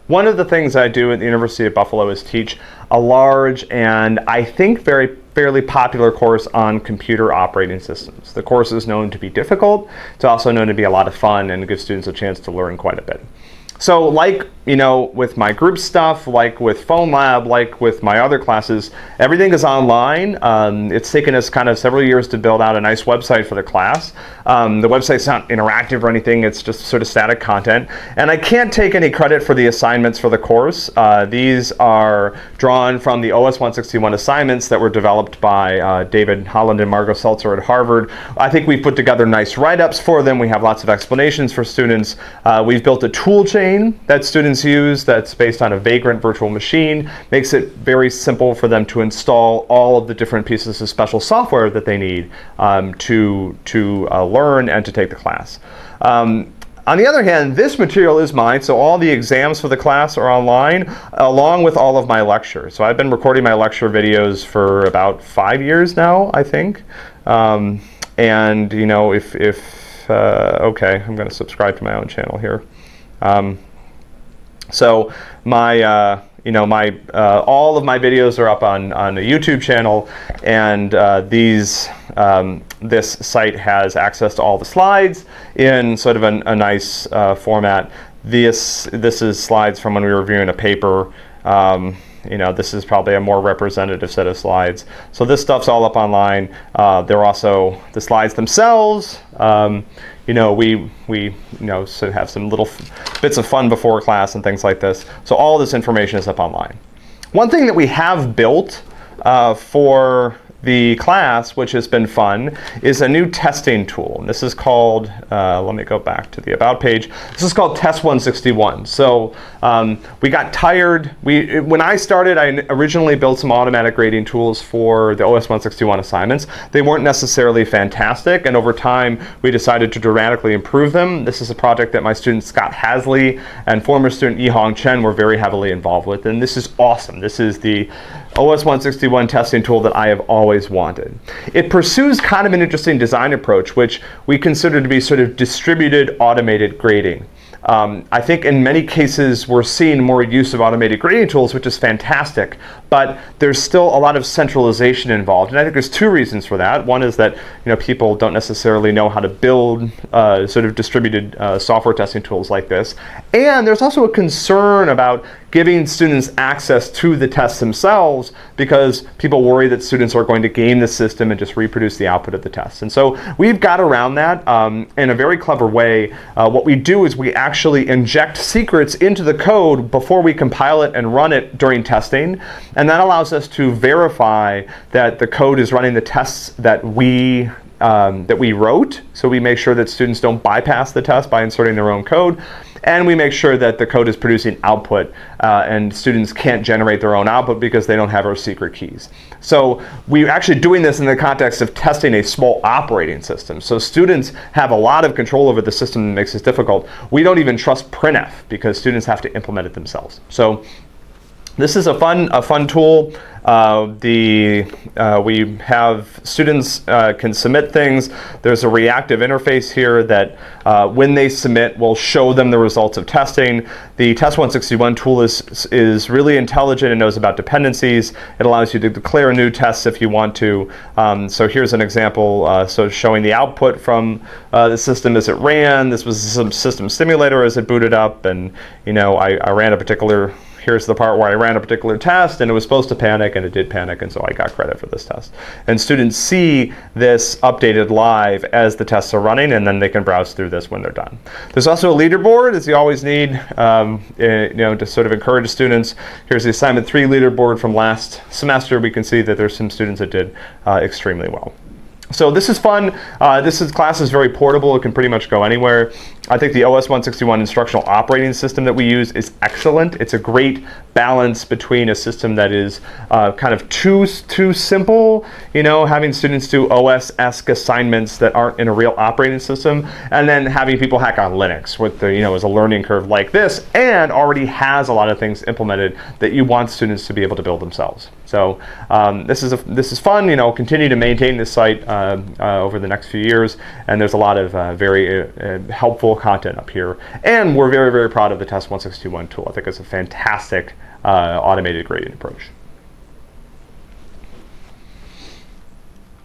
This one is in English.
One of the things I do at the University of Buffalo is teach a large and I think fairly popular course on computer operating systems. The course is known to be difficult. It's also known to be a lot of fun and gives students a chance to learn quite a bit. So like, with my group stuff, like with Phone Lab, like with my other classes, everything is online. It's taken us kind of several years to build out a nice website for the class. The website's not interactive or anything, it's just sort of static content. And I can't take any credit for the assignments for the course. These are drawn from the OS 161 assignments that were developed by David Holland and Margot Seltzer at Harvard. I think we've put together nice write-ups for them. We have lots of explanations for students. We've built a tool chain that students use that's based on a Vagrant virtual machine. Makes it very simple for them to install all of the different pieces of special software that they need to learn and to take the class. On the other hand, this material is mine, so all the exams for the class are online, along with all of my lectures. So I've been recording my lecture videos for about 5 years now, I think. And okay, I'm going to subscribe to my own channel here. So my all of my videos are up on a YouTube channel, and this site has access to all the slides in sort of a nice format. This is slides from when we were reviewing a paper. This is probably a more representative set of slides. So this stuff's all up online. They're also the slides themselves. We sort of have some little bits of fun before class and things like this. So all this information is up online. One thing that we have built for the class, which has been fun, is a new testing tool. And this is called, let me go back to the About page. This is called Test 161. So we got tired. When I started, I originally built some automatic grading tools for the OS 161 assignments. They weren't necessarily fantastic, and over time, we decided to dramatically improve them. This is a project that my student Scott Hasley and former student Yihong Chen were very heavily involved with, and this is awesome. This is the OS 161 testing tool that I have always wanted. It pursues kind of an interesting design approach, which we consider to be sort of distributed automated grading. I think in many cases we're seeing more use of automated grading tools, which is fantastic, but there's still a lot of centralization involved. And I think there's two reasons for that. One is that people don't necessarily know how to build sort of distributed software testing tools like this. And there's also a concern about giving students access to the tests themselves, because people worry that students are going to game the system and just reproduce the output of the tests. And so we've got around that in a very clever way. What we do is we actually inject secrets into the code before we compile it and run it during testing. And that allows us to verify that the code is running the tests that we wrote. So we make sure that students don't bypass the test by inserting their own code. And we make sure that the code is producing output, and students can't generate their own output because they don't have our secret keys. So we're actually doing this in the context of testing a small operating system. So students have a lot of control over the system that makes this difficult. We don't even trust printf because students have to implement it themselves. So this is a fun tool. We have students can submit things. There's a reactive interface here that when they submit will show them the results of testing. The Test 161 tool is really intelligent and knows about dependencies. It allows you to declare new tests if you want to. So here's an example, so showing the output from the system as it ran. This was some system simulator as it booted up, and I ran a particular. Here's the part where I ran a particular test and it was supposed to panic, and it did panic, and so I got credit for this test. And students see this updated live as the tests are running, and then they can browse through this when they're done. There's also a leaderboard, as you always need, to sort of encourage students. Here's the assignment 3 leaderboard from last semester. We can see that there's some students that did extremely well. So this is fun. Class is very portable. It can pretty much go anywhere. I think the OS 161 instructional operating system that we use is excellent. It's a great balance between a system that is kind of too simple, having students do OS-esque assignments that aren't in a real operating system, and then having people hack on Linux with as a learning curve like this, and already has a lot of things implemented that you want students to be able to build themselves. So this is fun. Continue to maintain this site over the next few years, and there's a lot of very helpful table content up here. And we're very, very proud of the Test 1621 tool. I think it's a fantastic automated grading approach.